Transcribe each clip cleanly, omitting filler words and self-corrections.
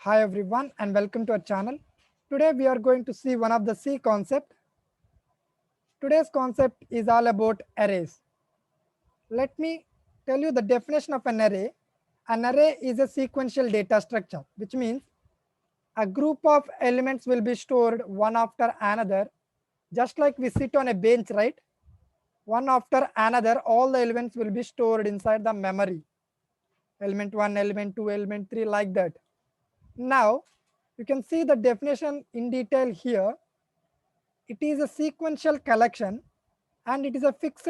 Hi everyone and welcome to our channel. Today we are going to see one of the C concept. Today's concept is all about arrays. Let me tell you the definition of an array. An array is a sequential data structure, which means a group of elements will be stored one after another, just like we sit on a bench, right? One after another, all the elements will be stored inside the memory. Element 1, element 2, element 3, like that. Now, you can see the definition in detail here. It is a sequential collection and it is a fixed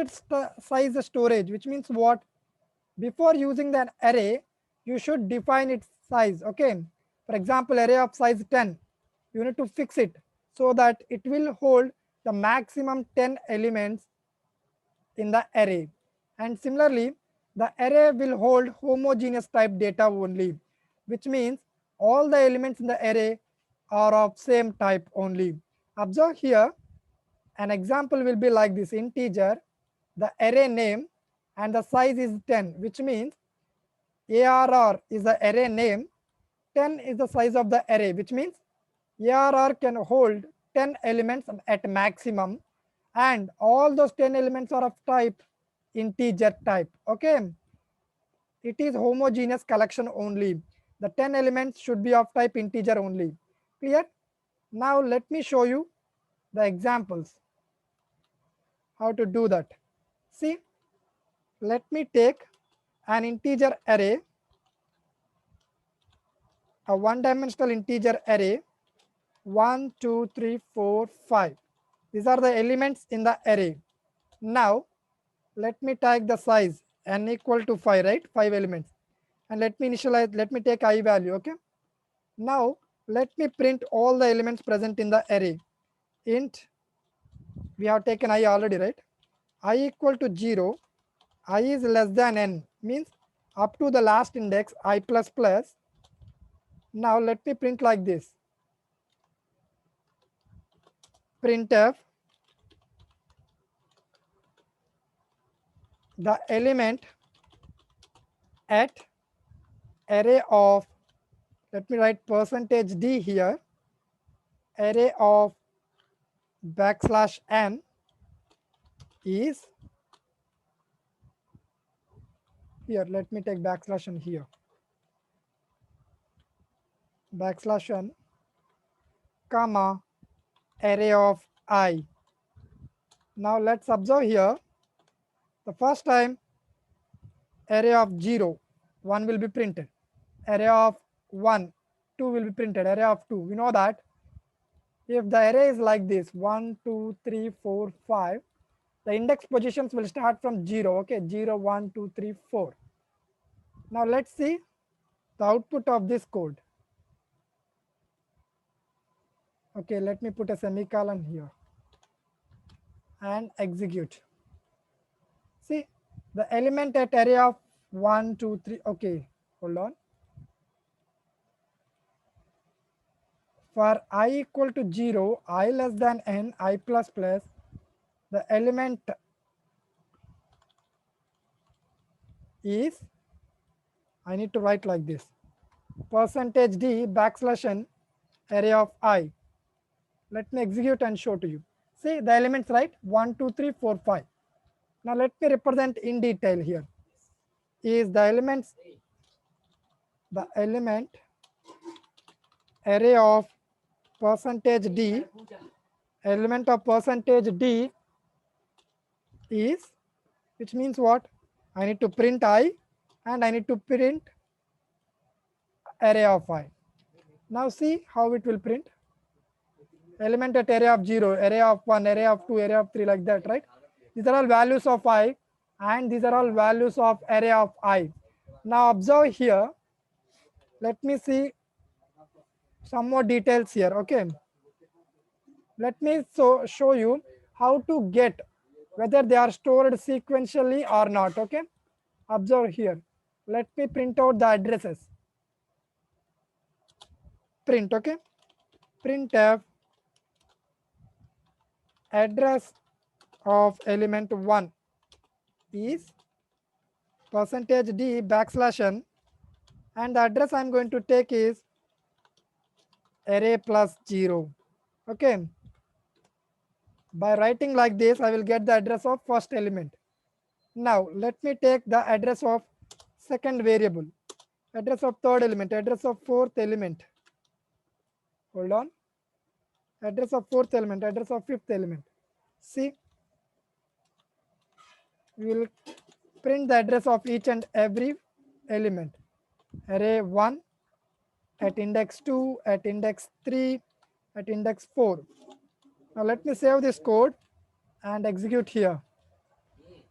size storage, which means what? Before using the array, you should define its size. Okay. For example, array of size 10, you need to fix it so that it will hold the maximum 10 elements in the array. And similarly, the array will hold homogeneous type data only, which means all the elements in the array are of same type only. Observe here, an example will be like this: integer, the array name, and the size is 10, which means ARR is the array name, 10 is the size of the array, which means ARR can hold 10 elements at maximum, and all those 10 elements are of type integer type. Okay, it is homogeneous collection only. The 10 elements should be of type integer only. Clear? Now let me show you the examples how to do that. See, let me take an integer array, a one-dimensional integer array, 1, 2, 3, 4, 5. These are the elements in the array. Now, let me take the size n equal to 5, right? 5 elements. And let me initialize, let me take I value, okay? Now, let me print all the elements present in the array. Int, we have taken I already, right? I equal to 0, I is less than n, means up to the last index I plus plus. Now let me print like this: printf, the element at array of, let me write percentage d here, array of backslash n is, here let me take backslash n here, backslash n comma array of I. Now let's observe here, the first time array of 0, 1 will be printed, array of 1, 2 will be printed, array of 2. We know that if the array is like this 1, 2, 3, 4, 5, the index positions will start from 0. Okay, 0, 1, 2, 3, 4. Now let's see the output of this code. Okay, let me put a semicolon here and execute. See, the element at array of 1, 2, 3. Okay, hold on. For I equal to 0, I less than n, I plus plus, the element is, I need to write like this, percentage d backslash n array of I. Let me execute and show to you. See the elements, right? 1, 2, 3, 4, 5. Now let me represent in detail here. Is the elements, the element array of percentage d, element of percentage d is, which means what? I need to print I and I need to print array of I. Now see how it will print. Element at array of 0, array of 1, array of 2, array of 3, like that, right? These are all values of I and these are all values of array of I. Now observe here, let me see some more details here. Okay, let me show you how to get whether they are stored sequentially or not. Okay, observe here, let me print out the addresses. Print, okay, printf address of element 1 is percentage d backslash n, and the address I'm going to take is array plus 0. Okay. By writing like this, I will get the address of first element. Now let me take the address of second variable, address of third element, address of fourth element. Hold on. Address of fourth element, address of fifth element. See, we will print the address of each and every element. Array 1 at index 2, at index 3, at index 4. Now let me save this code and execute here.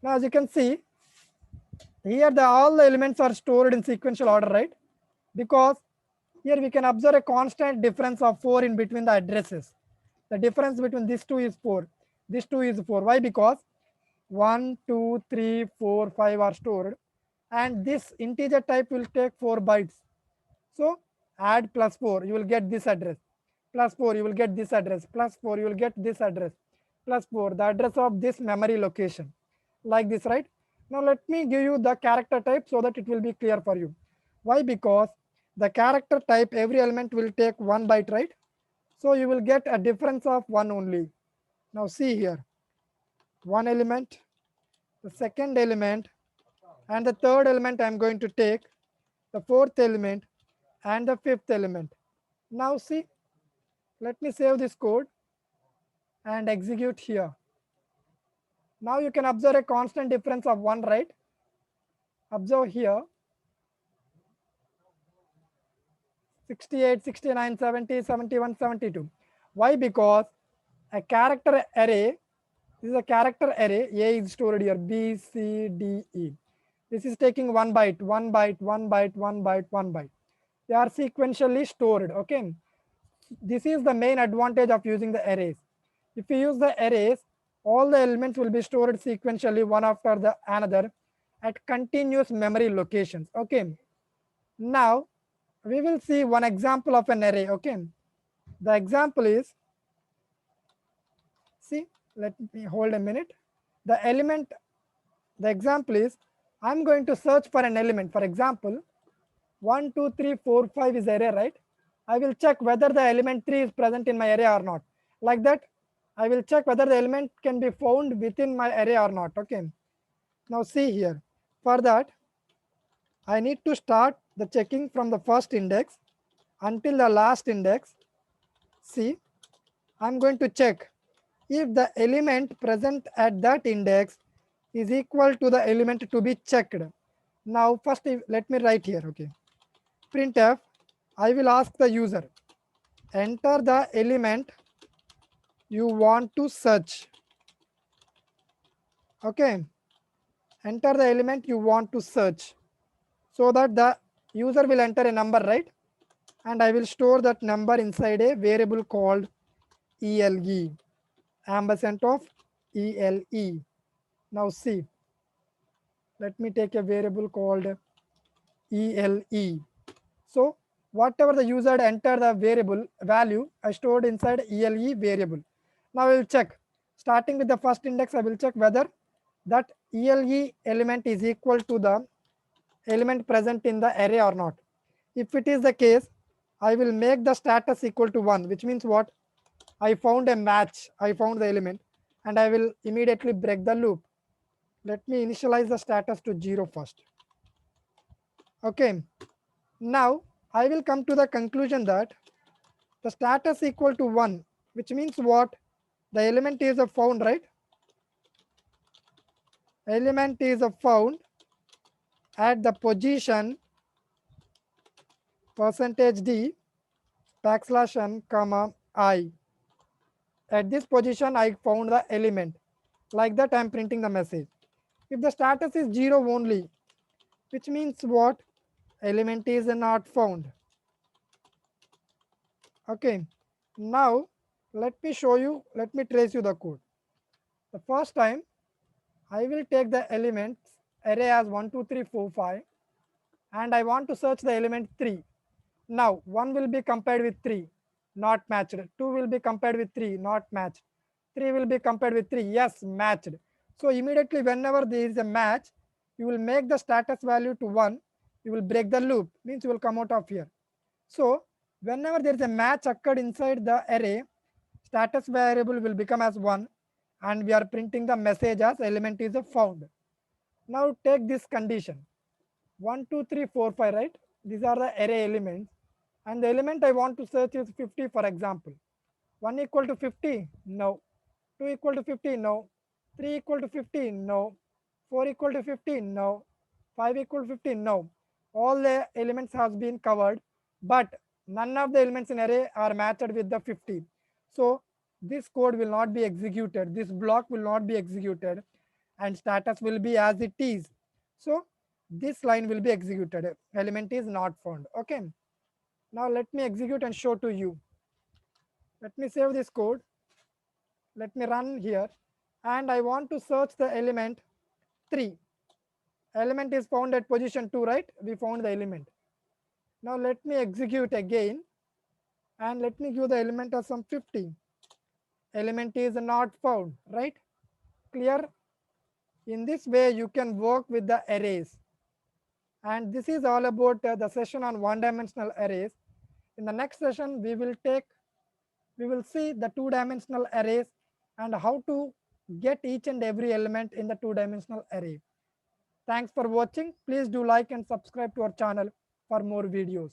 Now as you can see, here all the elements are stored in sequential order, right? Because here we can observe a constant difference of 4 in between the addresses. The difference between these two is 4. This 2 is 4. Why? Because 1, 2, 3, 4, 5 are stored, and this integer type will take 4 bytes. So add plus 4, you will get this address. Plus 4, you will get this address. Plus 4, you will get this address. Plus 4, the address of this memory location. Like this, right? Now let me give you the character type so that it will be clear for you. Why? Because the character type, every element will take 1 byte, right? So you will get a difference of 1 only. Now see here, 1 element, the second element, and the third element I am going to take, the fourth element, and the fifth element. Now see, let me save this code and execute here. Now you can observe a constant difference of 1, right? Observe here, 68, 69, 70, 71, 72. Why? Because a character array, this is a character array, A is stored here, B, C, D, E. This is taking 1 byte, 1 byte, 1 byte, 1 byte, 1 byte. They are sequentially stored, okay? This is the main advantage of using the arrays. If you use the arrays, all the elements will be stored sequentially one after the another at continuous memory locations, okay? Now, we will see one example of an array, okay? The example is, see, let me hold a minute. The element, the example is, I'm going to search for an element. For example, 1, 2, 3, 4, 5 is array, right? I will check whether the element 3 is present in my array or not. Like that, I will check whether the element can be found within my array or not, okay? Now see here, for that, I need to start the checking from the first index until the last index. See, I'm going to check if the element present at that index is equal to the element to be checked. Now first let me write here, okay? Printf, I will ask the user, enter the element you want to search, okay? Enter the element you want to search, so that the user will enter a number, right? And I will store that number inside a variable called ELE, ampersand of ELE. Now see, let me take a variable called ELE. So whatever the user enter the variable value, I stored inside ELE variable. Now I will check, starting with the first index, I will check whether that ELE element is equal to the element present in the array or not. If it is the case, I will make the status equal to 1, which means what? I found a match, I found the element, and I will immediately break the loop. Let me initialize the status to 0 first. Okay, now I will come to the conclusion that the status equal to 1, which means what? The element is a found, right? Element is a found at the position %d \n, I. At this position, I found the element. Like that, I am printing the message. If the status is 0 only, which means what? Element is not found. Okay. Now, let me show you, let me trace you the code. The first time, I will take the elements array as 1, 2, 3, 4, 5, and I want to search the element 3. Now 1 will be compared with 3, not matched. 2 will be compared with 3, not matched. 3 will be compared with 3, yes, matched. So immediately whenever there is a match, you will make the status value to 1, you will break the loop, means you will come out of here. So Whenever there is a match occurred inside the array, status variable will become as 1 and we are printing the message as element is found. Now take this condition 1, 2, 3, 4, 5, right? These are the array elements and the element I want to search is 50 for example. 1 equal to 50? No. 2 equal to 50? No. 3 equal to 50? No. 4 equal to 50? No. 5 equal to 50? No. All the elements has been covered, but none of the elements in array are matched with the 50. So this code will not be executed. This block will not be executed and status will be as it is. So this line will be executed. Element is not found. Okay. Now let me execute and show to you. Let me save this code. Let me run here and I want to search the element 3. Element is found at position 2, right? We found the element. Now let me execute again and let me give the element as some 50. Element is not found, right? Clear? In this way you can work with the arrays. And this is all about the session on one-dimensional arrays. In the next session we will see the two-dimensional arrays and how to get each and every element in the two-dimensional array. Thanks for watching. Please do like and subscribe to our channel for more videos.